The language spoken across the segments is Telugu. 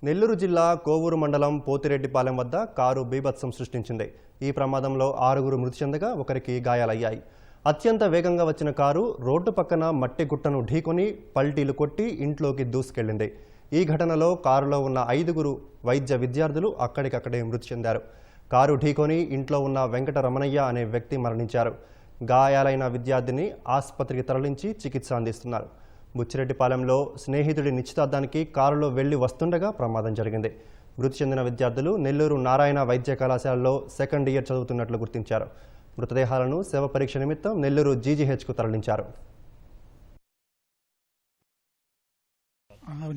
నెల్లూరు జిల్లా కోవూరు మండలం పోతిరెడ్డిపాలెం వద్ద కారు బీభత్సం సృష్టించింది. ఈ ప్రమాదంలో 6 మృతి చెందగా ఒకరికి గాయాలయ్యాయి. అత్యంత వేగంగా వచ్చిన కారు రోడ్డు పక్కన మట్టి గుట్టను ఢీకొని పల్టీలు కొట్టి ఇంట్లోకి దూసుకెళ్లింది. ఈ ఘటనలో కారులో ఉన్న 5 వైద్య విద్యార్థులు అక్కడికక్కడే మృతి చెందారు. కారు ఢీకొని ఇంట్లో ఉన్న వెంకటరమణయ్య అనే వ్యక్తి మరణించారు. గాయాలైన విద్యార్థిని ఆసుపత్రికి తరలించి చికిత్స అందిస్తున్నారు. బుచ్చిరెడ్డిపాలెంలో స్నేహితుడి నిశ్చితార్థానికి కారులో వెళ్లి వస్తుండగా ప్రమాదం జరిగింది. మృతి చెందిన విద్యార్థులు నెల్లూరు నారాయణ వైద్య కళాశాలలో సెకండ్ ఇయర్ చదువుతున్నట్లు గుర్తించారు. మృతదేహాలను శవ పరీక్ష నిమిత్తం నెల్లూరు జీజీహెచ్కు తరలించారు.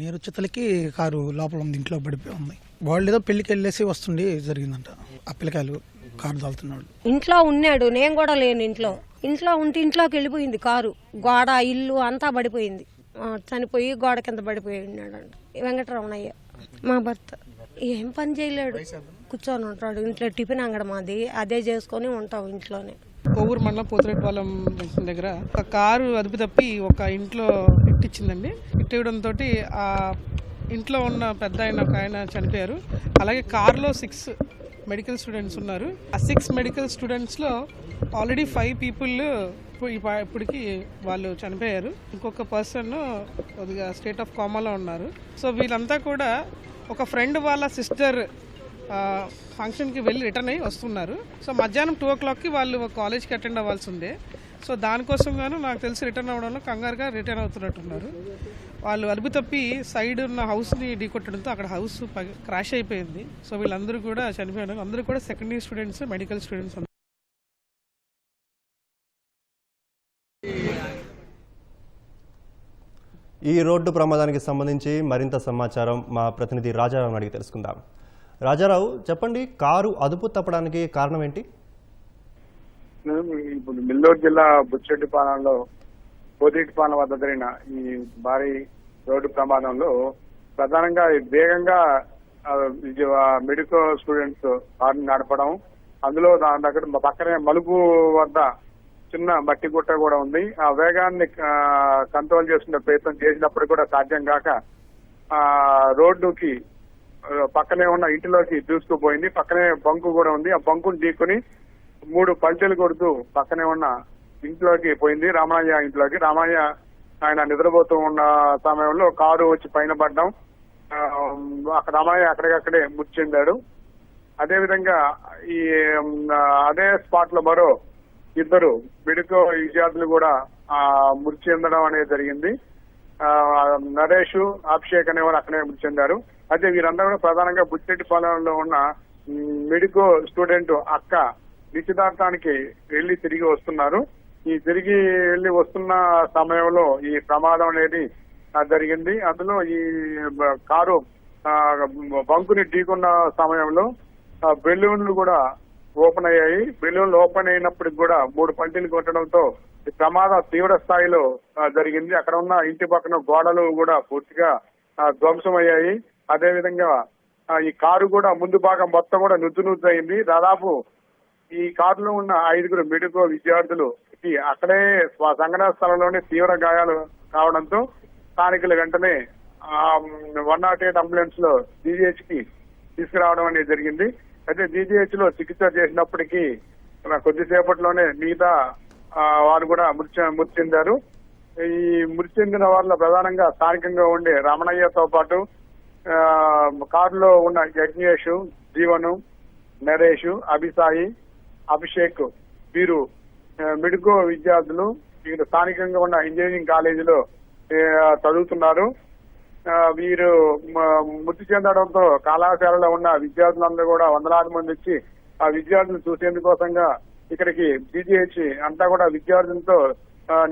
నీరు వచ్చేతలకి కారు లోపల ఉంది, ఇంట్లో పడిపోయి ఉంది. వాళ్ళు ఏదో పెళ్లికి వెళ్ళేసి వస్తుండే జరిగిందంట. ఆ పిల్లకాయలు కారు దాల్తున్నాడు. ఇంట్లో ఉన్నాడు, నేను కూడా లేను. ఇంట్లో ఉంటే ఇంట్లోకి వెళ్ళిపోయింది కారు. గోడ ఇల్లు అంతా పడిపోయింది. చనిపోయి గోడ కింద పడిపోయి ఉన్నాడు. వెంకటరమణయ్య మా భర్త. ఏం పని చేయలేడు, కూర్చొని ఉంటాడు ఇంట్లో. టిఫిన్ అంగడి మాది, అదే చేసుకొని ఉంటాం ఇంట్లోనే. కోవూరు మండలం పోతిరెడ్డిపాలెం దగ్గర ఒక కారు అదుపు తప్పి ఒక ఇంట్లో ఇట్టించిందండి. ఇట్టివ్వడంతో ఆ ఇంట్లో ఉన్న పెద్ద ఒక ఆయన చనిపోయారు. అలాగే కారులో 6 మెడికల్ స్టూడెంట్స్ ఉన్నారు. ఆ 6 మెడికల్ స్టూడెంట్స్లో ఆల్రెడీ 5 పీపుల్ ఇప్పటికి వాళ్ళు చనిపోయారు. ఇంకొక పర్సన్ కొద్దిగా స్టేట్ ఆఫ్ కామాలో ఉన్నారు. సో వీళ్ళంతా కూడా ఒక ఫ్రెండ్ వాళ్ళ సిస్టర్ ఫంక్షన్కి వెళ్ళి రిటర్న్ అయ్యి వస్తున్నారు. సో మధ్యాహ్నం 2 o'clockకి వాళ్ళు కాలేజ్కి అటెండ్ అవ్వాల్సి ఉంది. సో దానికోసం గాను నాకు తెలిసి రిటర్న్ అవ్వడంలో కంగారుగా రిటర్న్ అవుతున్నట్టున్నారు. వాళ్ళు అదుపు తప్పి సైడ్ ఉన్న హౌస్ని ఢీకొట్టడంతో అక్కడ హౌస్ క్రాష్ అయిపోయింది. సో వీళ్ళందరూ కూడా చనిపోయారు. అందరూ కూడా second year students, medical students. ఈ రోడ్డు ప్రమాదానికి సంబంధించి మరింత సమాచారం మా ప్రతినిధి రాజారావు అడిగి తెలుసుకుందాం. రాజారావు, చెప్పండి, కారు అదుపు తప్పడానికి కారణం ఏంటి? ఇప్పుడు నెల్లూరు జిల్లా బుచ్చిరెడ్డిపాలెంలో పోతిరెడ్డిపాలెం వద్ద జరిగిన ఈ భారీ రోడ్డు ప్రమాదంలో ప్రధానంగా వేగంగా మెడికల్ స్టూడెంట్స్ కారుని నడపడం, అందులో దాని దగ్గర పక్కనే మలుపు వద్ద చిన్న మట్టి గుట్ట కూడా ఉంది. ఆ వేగాన్ని కంట్రోల్ చేసుకునే ప్రయత్నం చేసినప్పుడు కూడా సాధ్యం కాక రోడ్డుకి పక్కనే ఉన్న ఇంటిలోకి దూసుకుపోయింది. పక్కనే బంకు కూడా ఉంది. ఆ బంకును ఢీకొని 3 పల్టీలు కొడుతూ పక్కనే ఉన్న ఇంట్లోకి పోయింది, రామయ్య ఇంట్లోకి. రామయ్య ఆయన నిద్రపోతూ ఉన్న సమయంలో కారు వచ్చి పైన పడ్డం, రామయ్య అక్కడికక్కడే మృతి చెందాడు. అదేవిధంగా అదే స్పాట్ లో మరో 2 మెడికల్ విద్యార్థులు కూడా మృతి చెందడం అనేది జరిగింది. నరేష్, అభిషేక్ అనేవారు అక్కడే మృతి చెందారు. అయితే వీరందరూ కూడా ప్రధానంగా బుచ్చిరెడ్డిపాలెంలో ఉన్న మెడికల్ స్టూడెంట్ అక్క నిశ్చితార్థానికి వెళ్లి తిరిగి వస్తున్నారు. ఈ తిరిగి వెళ్లి వస్తున్న సమయంలో ఈ ప్రమాదం అనేది జరిగింది. అందులో ఈ కారు బంకుని ఢీకున్న సమయంలో బెలూన్లు కూడా ఓపెన్ అయ్యాయి. బెలూన్లు ఓపెన్ అయినప్పటికి కూడా 3 పల్టీలు కొట్టడంతో ఈ ప్రమాదం తీవ్ర స్థాయిలో జరిగింది. అక్కడ ఉన్న ఇంటి పక్కన గోడలు కూడా పూర్తిగా ధ్వంసం అయ్యాయి. అదేవిధంగా ఈ కారు కూడా ముందు భాగం మొత్తం కూడా నుజ్జు అయింది. దాదాపు ఈ కారులో ఉన్న 5 మెడికల్ విద్యార్థులు అక్కడే సంఘటనా స్థలంలోనే తీవ్ర గాయాలు కావడంతో స్థానికులు వెంటనే 108 అంబులెన్స్ లో జీజీహెచ్ కి తీసుకురావడం అనేది జరిగింది. అయితే జీజీహెచ్ లో చికిత్స చేసినప్పటికీ కొద్దిసేపట్లోనే మిగతా వారు కూడా మృతి చెందారు. ఈ మృతి చెందిన వారిలో ప్రధానంగా స్థానికంగా ఉండే రమణయ్యతో పాటు కారులో ఉన్న యజ్ఞేష్, జీవను, నరేష్, అభిసాయి, అభిషేక్ వీరు మెడికల్ విద్యార్థులు. వీరు స్థానికంగా ఉన్న ఇంజనీరింగ్ కాలేజీలో చదువుతున్నారు. వీరు మృతి చెందడంతో కళాశాలలో ఉన్న విద్యార్థులందరూ కూడా వందలాది మంది వచ్చి ఆ విద్యార్థులు చూసేందుకోసంగా ఇక్కడికి జీజీహెచ్ అంతా కూడా విద్యార్థులతో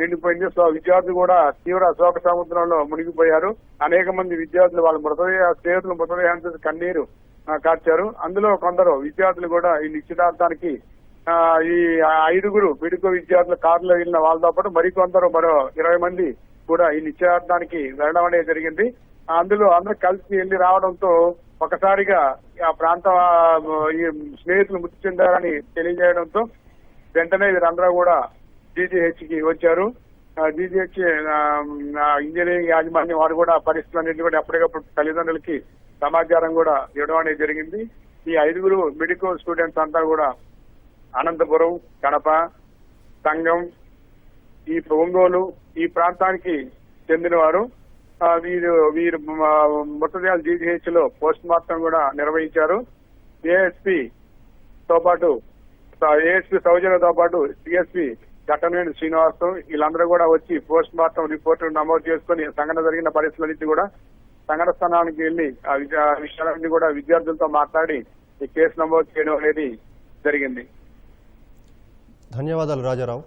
నిండిపోయింది. సో విద్యార్థులు కూడా తీవ్ర శోక సముద్రంలో మునిగిపోయారు. అనేక మంది విద్యార్థులు వాళ్ళ స్నేహితులు మృతదేహాన్ని చూసి కన్నీరు కార్చారు. అందులో కొందరు విద్యార్థులు కూడా ఈ నిశ్చితార్థానికి ఈ 5 మెడికల్ విద్యార్థుల కారులో వెళ్ళిన వాళ్ళతో పాటు మరికొందరు మరో 20 మంది కూడా ఈ నిశ్చయార్థానికి వెళ్ళడం అనేది జరిగింది. అందులో అందరూ కలిసి వెళ్లి రావడంతో ఒకసారిగా ఆ ప్రాంత ఈ స్నేహితులు మృతి చెందారని తెలియజేయడంతో వెంటనే వీరందరూ కూడా జీజీహెచ్ కి వచ్చారు. జీజీహెచ్ ఇంజనీరింగ్ యాజమాన్యం వారు కూడా పరిస్థితులన్నింటినీ కూడా ఎప్పటికప్పుడు తల్లిదండ్రులకి సమాచారం కూడా ఇవ్వడం అనేది జరిగింది. ఈ 5 మెడికల్ స్టూడెంట్స్ అంతా కూడా అనంతపురం, కడప, సంగం, ఈ ఒంగోలు ఈ ప్రాంతానికి చెందినవారు. వీరు మృతదేహాలు జీజీహెచ్ లో పోస్ట్ మార్టం కూడా నిర్వహించారు. ఏఎస్పీ సౌజన్యతో పాటు సిఎస్పీ ఘట్టనేని శ్రీనివాస్ వీళ్ళందరూ కూడా వచ్చి పోస్ట్ మార్టం రిపోర్ట్ నమోదు చేసుకుని సంఘటన జరిగిన పరిస్థితులన్నింటి కూడా సంఘటన స్థానానికి వెళ్లి ఆ విషయాలన్నీ కూడా విద్యార్థులతో మాట్లాడి ఈ కేసు నమోదు చేయడం అనేది జరిగింది. ధన్యవాదాలు రాజారావు.